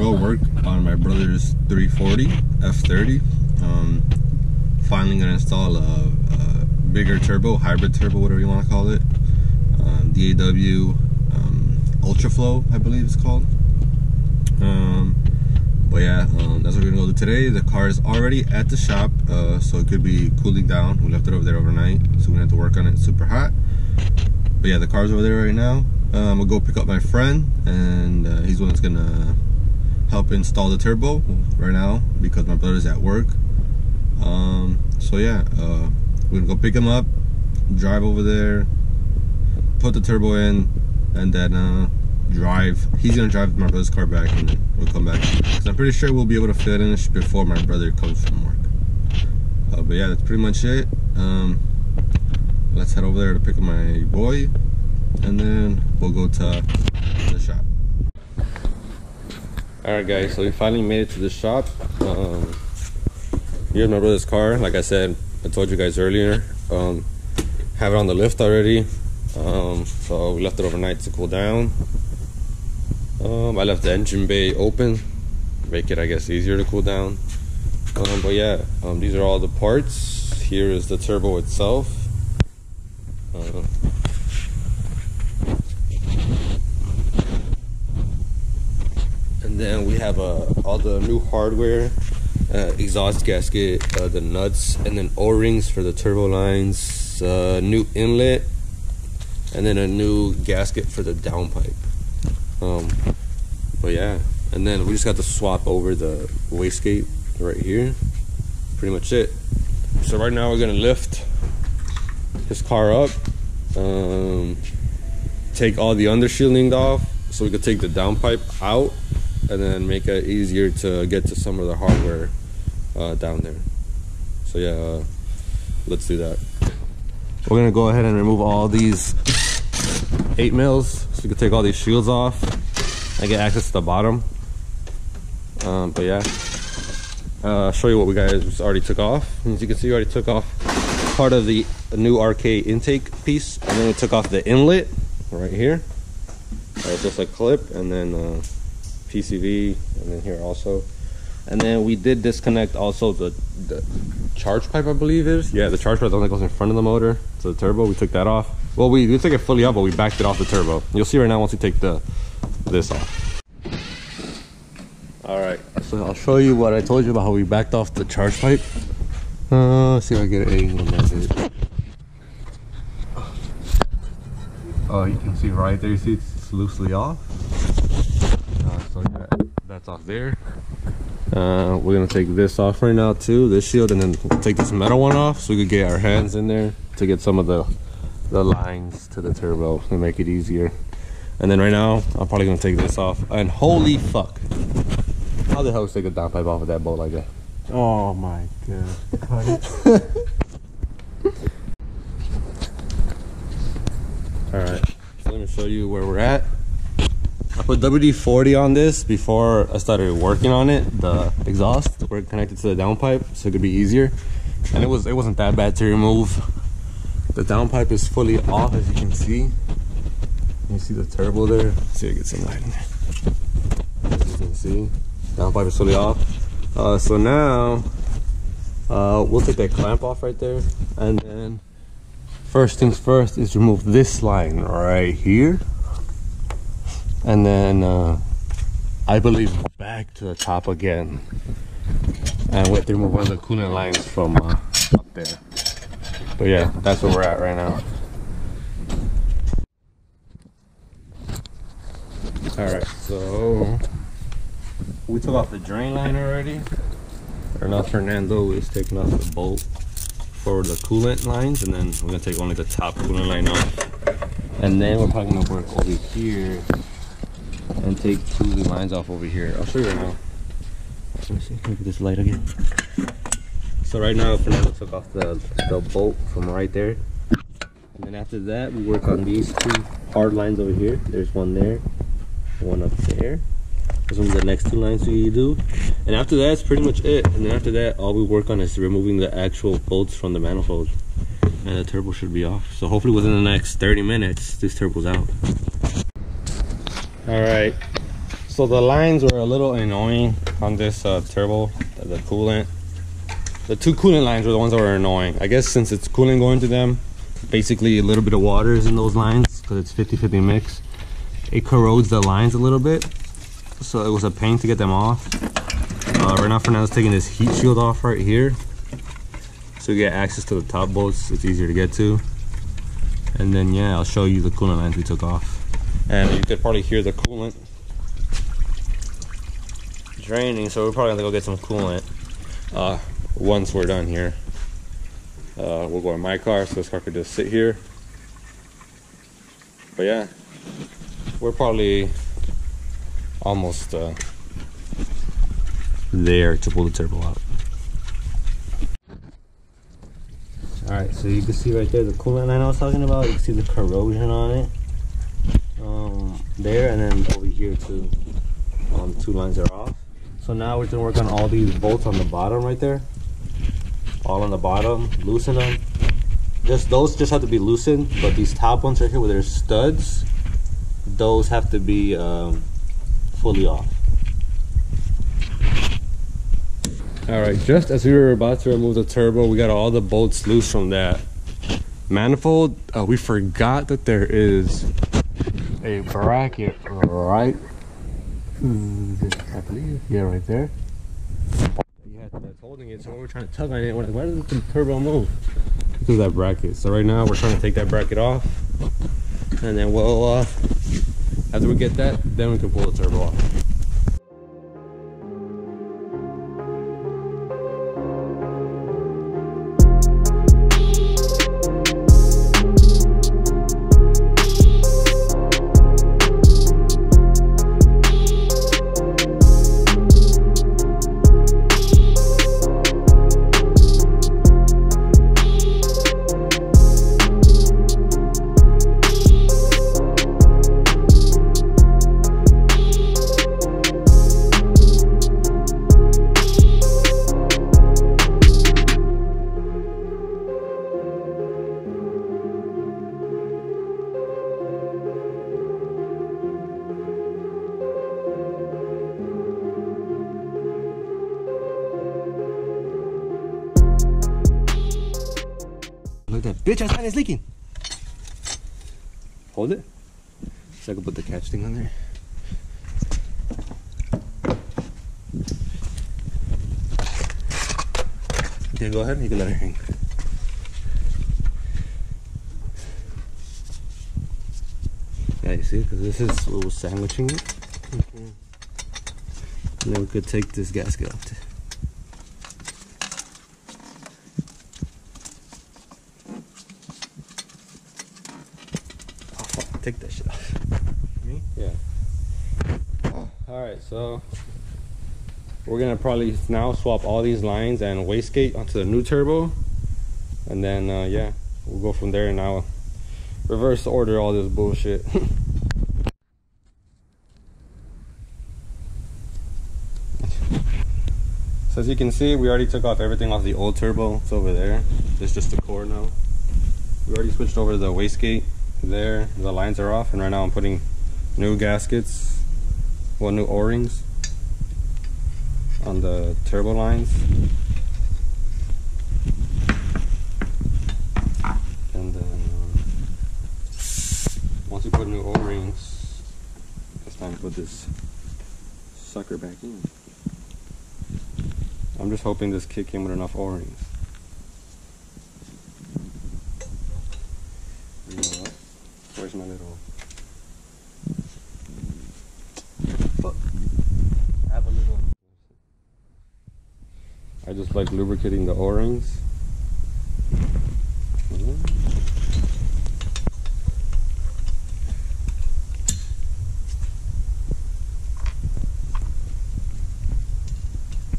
go work on my brother's 340 F30. Finally gonna install a bigger turbo, hybrid turbo, whatever you want to call it. DAW Ultra Flow, I believe it's called. But yeah, that's what we're gonna go do today. The car is already at the shop, so it could be cooling down. We left it over there overnight, so we're gonna have to work on it. It's super hot. But yeah, the car's over there right now. I'm gonna go pick up my friend, and he's the one that's gonna help install the turbo right now because my brother's at work. So yeah, we're gonna go pick him up, drive over there, put the turbo in, and then drive. He's gonna drive my brother's car back, and then we'll come back. Cause I'm pretty sure we'll be able to finish before my brother comes from work. But yeah, that's pretty much it. Let's head over there to pick up my boy, and then we'll go to the shop. Alright guys, so we finally made it to the shop. Here's my brother's car. Like I said, I told you guys earlier, have it on the lift already. So we left it overnight to cool down. I left the engine bay open, make it, I guess, easier to cool down. But yeah, these are all the parts. Here is the turbo itself. And then we have all the new hardware, exhaust gasket, the nuts, and then O-rings for the turbo lines, new inlet, and then a new gasket for the downpipe. But yeah, and then we just got to swap over the wastegate right here. Pretty much it. So right now we're gonna lift his car up, take all the undershielding off so we could take the downpipe out, and then make it easier to get to some of the hardware down there. So yeah, let's do that. We're gonna go ahead and remove all these 8 mils so we can take all these shields off and get access to the bottom. But yeah, show you what we guys already took off. As you can see, we already took off part of the new RK intake piece, and then we took off the inlet right here. It's just a clip, and then PCV, and then here also. And then we did disconnect also the charge pipe, I believe it is. Yeah, the charge pipe, the one that goes in front of the motor to the turbo. We took that off. Well, we took it fully off, but we backed it off the turbo. You'll see right now once we take this off. All right, so I'll show you what I told you about how we backed off the charge pipe. Let's see if I get an angle on that. Oh, you can see right there. You see it's loosely off. So yeah, that's off there. We're gonna take this off right now too, this shield, and then take this metal one off so we could get our hands in there to get some of the lines to the turbo and make it easier. And then right now I'm probably gonna take this off, and holy fuck, how the hell is take a downpipe off of that bolt like that? Oh my god. Alright, so let me show you where we're at. I put WD-40 on this before I started working on it, the exhaust. We're connected to the downpipe so it could be easier. And it wasn't that bad to remove. The downpipe is fully off, as you can see. You see the turbo there? Let's see if I get some light in there. As you can see, downpipe is fully off. So now we'll take that clamp off right there, and then first things first is remove this line right here, and then I believe back to the top again, and we have to remove one of the coolant lines from up there. But yeah, that's where we're at right now. Alright, so we took off the drain line already. Or now Fernando is taking off the bolt for the coolant lines, and then we're gonna take only the top coolant line off. And then we're probably gonna work over here and take 2 of the lines off over here. I'll show you right now. Let me see, look at this light again. So right now Fernando took off the bolt from right there. And then after that we work on these 2 hard lines over here. There's one there, one up there. Those are the next 2 lines we do. And after that, it's pretty much it. And then after that, all we work on is removing the actual bolts from the manifold. And the turbo should be off. So hopefully within the next 30 minutes, this turbo's out. Alright, So the lines were a little annoying on this turbo, the coolant. The two coolant lines were the ones that were annoying. I guess since it's coolant going to them, basically a little bit of water is in those lines because it's 50-50 mix. It corrodes the lines a little bit, so it was a pain to get them off. Right now Fernando's taking this heat shield off right here, so you get access to the top bolts. It's easier to get to. And then yeah, I'll show you the coolant lines we took off. And you could probably hear the coolant draining, so we're probably gonna go get some coolant once we're done here. We'll go in my car, so this car could just sit here. But yeah, we're probably almost there to pull the turbo out. Alright, so you can see right there the coolant line I was talking about. You can see the corrosion on it. There, and then over here too. The two lines are off. So now we're gonna work on all these bolts on the bottom right there. All on the bottom, loosen them. Those just have to be loosened, but these top ones right here where there's studs, those have to be fully off. Alright, just as we were about to remove the turbo, we got all the bolts loose from that manifold. We forgot that there is a bracket right, I believe, yeah, right there. Yeah, that's holding it. So when we're trying to tug on it, we're like, why doesn't the turbo move? Because of that bracket. So right now we're trying to take that bracket off, and then we'll after we get that, then we can pull the turbo off. Look at that bitch outside, it's leaking. Hold it so I can put the catch thing on there. Okay, go ahead, you can let her hang. Yeah, you see, because this is what was sandwiching it. And then we could take this gasket off too. Take that shit off. Me? Yeah. Alright, so we're gonna probably now swap all these lines and wastegate onto the new turbo, and then yeah, we'll go from there, and I'll reverse order all this bullshit. So as you can see, we already took off everything off the old turbo. It's over there. It's just the core now. We already switched over to the wastegate. There, the lines are off, and right now I'm putting new gaskets, well, new O-rings on the turbo lines. And then once we put new O-rings, it's time to put this sucker back in. I'm just hoping this kick in with enough O-rings. You know what? Where's my little... Fuck. I have a little... I just like lubricating the O-rings.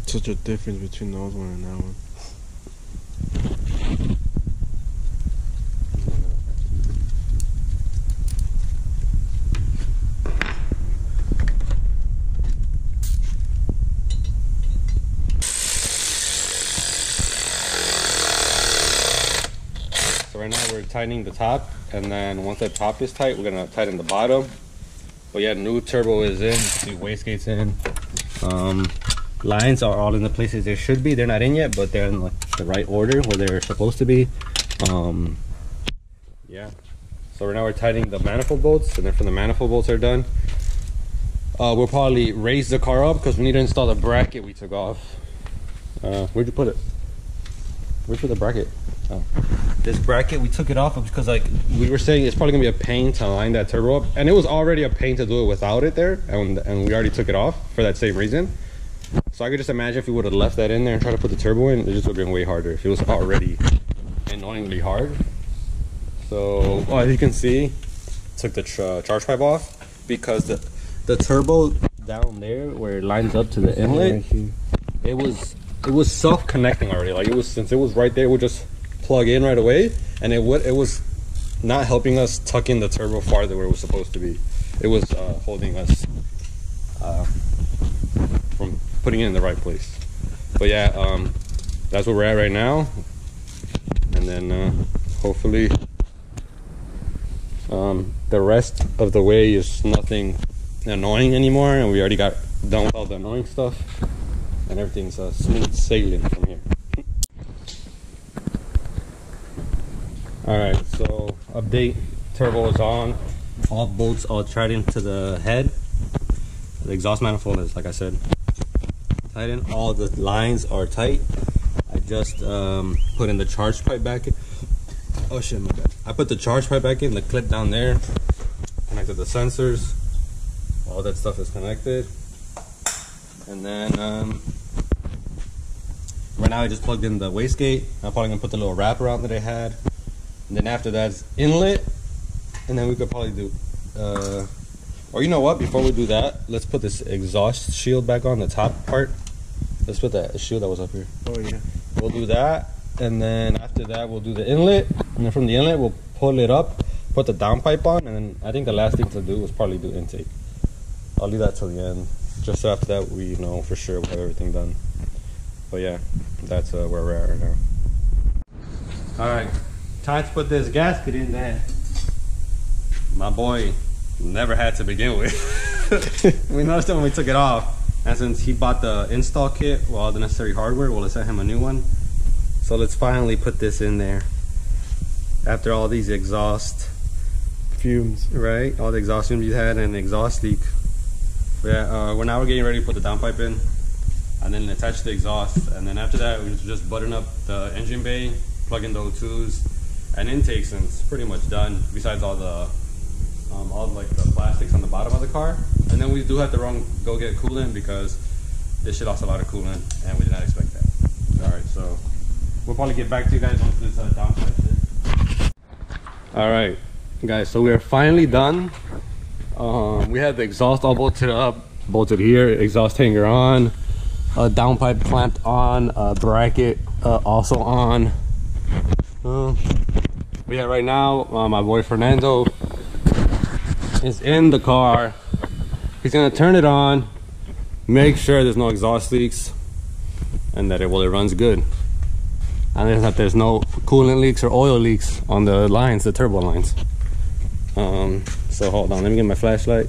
Such a difference between those one and that one. So right now we're tightening the top, and then once the top is tight, we're gonna tighten the bottom. But yeah, new turbo is in. The wastegate's in. Lines are all in the places they should be. They're not in yet, but they're in like the right order where they're supposed to be. Yeah. So right now we're tightening the manifold bolts, and then when the manifold bolts are done, we'll probably raise the car up because we need to install the bracket we took off. Where'd you put it? Where'd you put the bracket? Oh. This bracket, we took it off because like we were saying it's probably gonna be a pain to line that turbo up, and it was already a pain to do it without it there, and we already took it off for that same reason. So I could just imagine if we would have left that in there and tried to put the turbo in, it just would have been way harder if it was already annoyingly hard. So as you can see, took the charge pipe off because the turbo down there where it lines up to the inlet, it was self-connecting already. Like since it was right there, it would just plug in right away, and it was not helping us tuck in the turbo farther where it was supposed to be. It was holding us from putting it in the right place. But yeah, that's where we're at right now, and then hopefully the rest of the way is nothing annoying anymore, and we already got done with all the annoying stuff, and everything's smooth sailing from here. Alright, so update, turbo is on, all bolts all tied into the head. The exhaust manifold is, like I said, tighten. All the lines are tight. I just put in the charge pipe back in. Oh shit, my bad. I put the charge pipe back in, the clip down there, connected the sensors, all that stuff is connected. And then right now I just plugged in the wastegate. I'm probably gonna put the little wraparound that I had, and then after that's inlet, and then we could probably do or you know what, before we do that, let's put this exhaust shield back on the top part. Let's put that shield that was up here. Oh yeah. We'll do that, and then after that we'll do the inlet, and then from the inlet we'll pull it up, put the downpipe on, and then I think the last thing to do is probably do intake. I'll leave that till the end, just so after that we know for sure we have everything done. But yeah, that's where we're at right now. Alright, time to put this gasket in there. My boy never had to begin with. We noticed it when we took it off, and since he bought the install kit with all the necessary hardware, well, I sent him a new one. So let's finally put this in there after all these exhaust Fumes. right, all the exhaust fumes you had and the exhaust leak. Yeah, we're getting ready to put the downpipe in, and then attach the exhaust, and then after that we just button up the engine bay, plug in the O2s and intakes, and it's pretty much done, besides all the like the plastics on the bottom of the car. And then we do have to go get coolant, because this shit lost a lot of coolant and we did not expect that. Alright, so we'll probably get back to you guys once this downpipe is. Alright guys, so we are finally done. We had the exhaust all bolted up, bolted here, exhaust hanger on, downpipe clamped on, bracket also on. But yeah, right now my boy Fernando is in the car. He's gonna turn it on, make sure there's no exhaust leaks, and that it runs good, and that there's no coolant leaks or oil leaks on the lines, the turbo lines. So hold on, let me get my flashlight.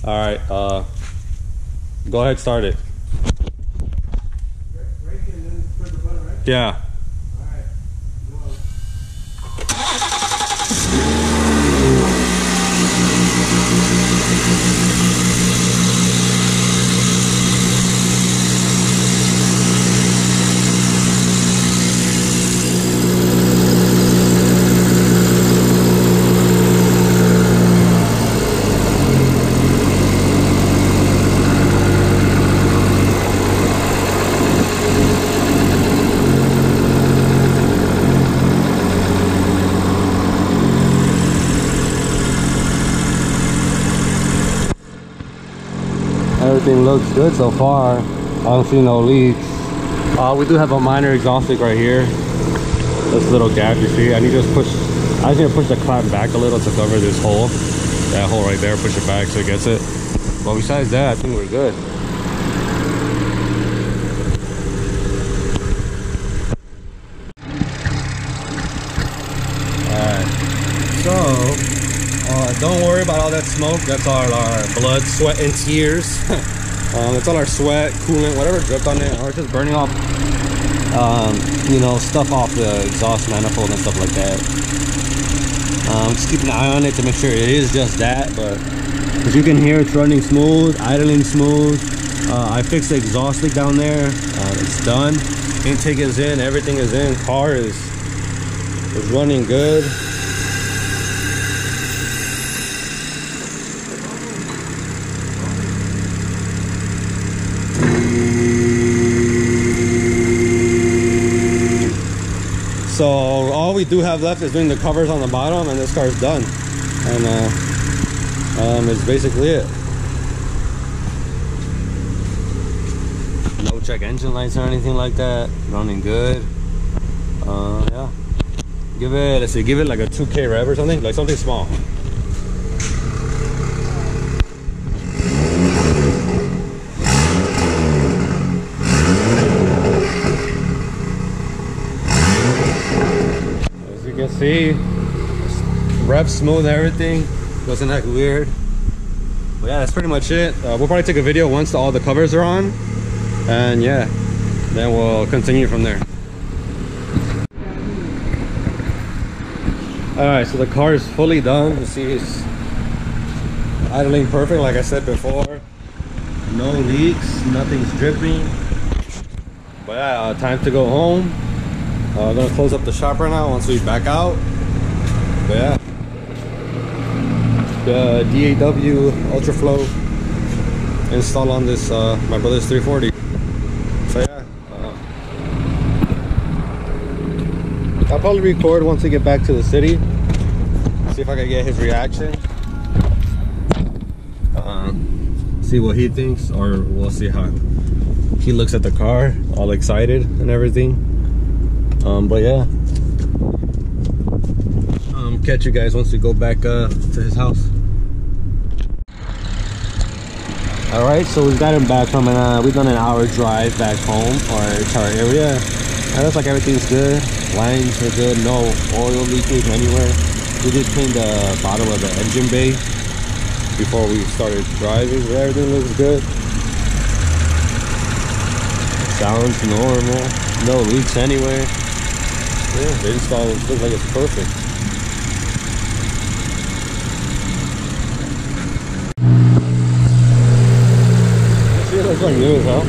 All right, go ahead, start it. Yeah. Everything looks good so far. I don't see no leaks. We do have a minor exhaust leak right here. This little gap you see. I just need to push the clamp back a little to cover this hole. That hole right there, push it back so it gets it. But besides that, I think we're good. Alright. So don't worry about all that smoke. That's all our blood, sweat, and tears. It's all our sweat, coolant, whatever dripped on it, or just burning off, you know, stuff off the exhaust manifold and stuff like that. Just keep an eye on it to make sure it is just that. But as you can hear, it's running smooth, idling smooth. I fixed the exhaust leak down there. It's done. Intake is in, everything is in. Car is running good. So all we do have left is doing the covers on the bottom, and this car's done. And it's basically it. No check engine lights or anything like that. Running good. Yeah. Let's see, give it like a 2K rev or something, like something small. As you can see, rev smooth, everything doesn't act weird. But yeah, that's pretty much it. We'll probably take a video once all the covers are on, and yeah, then we'll continue from there. Alright, so the car is fully done. You see it's idling perfect, like I said before. No leaks, nothing's dripping. But yeah, time to go home. I'm gonna close up the shop right now once we back out. But yeah, the DAW Ultra Flow install on this my brother's 340. So yeah, I'll probably record once we get back to the city. See if I can get his reaction. See what he thinks, or we'll see how he looks at the car, all excited and everything. But yeah, catch you guys once we go back to his house. All right, so we got him back from we've done an hour drive back home or to our area. And looks like everything's good. Lines are good, no oil leakage anywhere. We just cleaned the bottom of the engine bay before we started driving. Everything looks good. Sounds normal, no leaks anywhere. Yeah, the install looks like it's perfect. See, it looks like new as hell.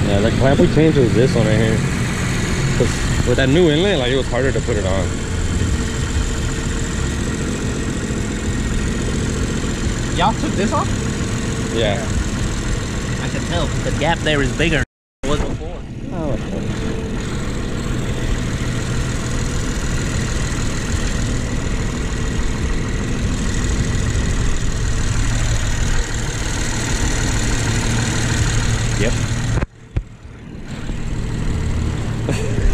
Yeah, the clamp we changed was this one right here. Cause with that new inlet, like it was harder to put it on. Y'all took this off? Yeah. I can tell because the gap there is bigger than it was before. Oh. Yep.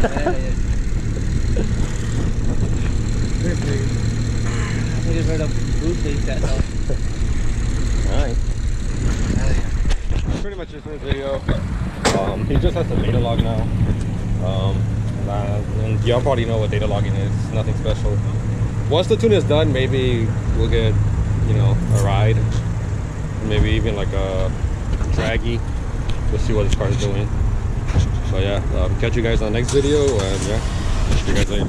I just heard a boot leak, that's all. Alright. That's pretty much it for this video. He just has the data log now. And y'all probably know what data logging is. It's nothing special. Once the tune is done, maybe we'll get, you know, a ride. Maybe even like a draggy. We'll see what this car is doing. So yeah, catch you guys on the next video, and yeah, see you guys later.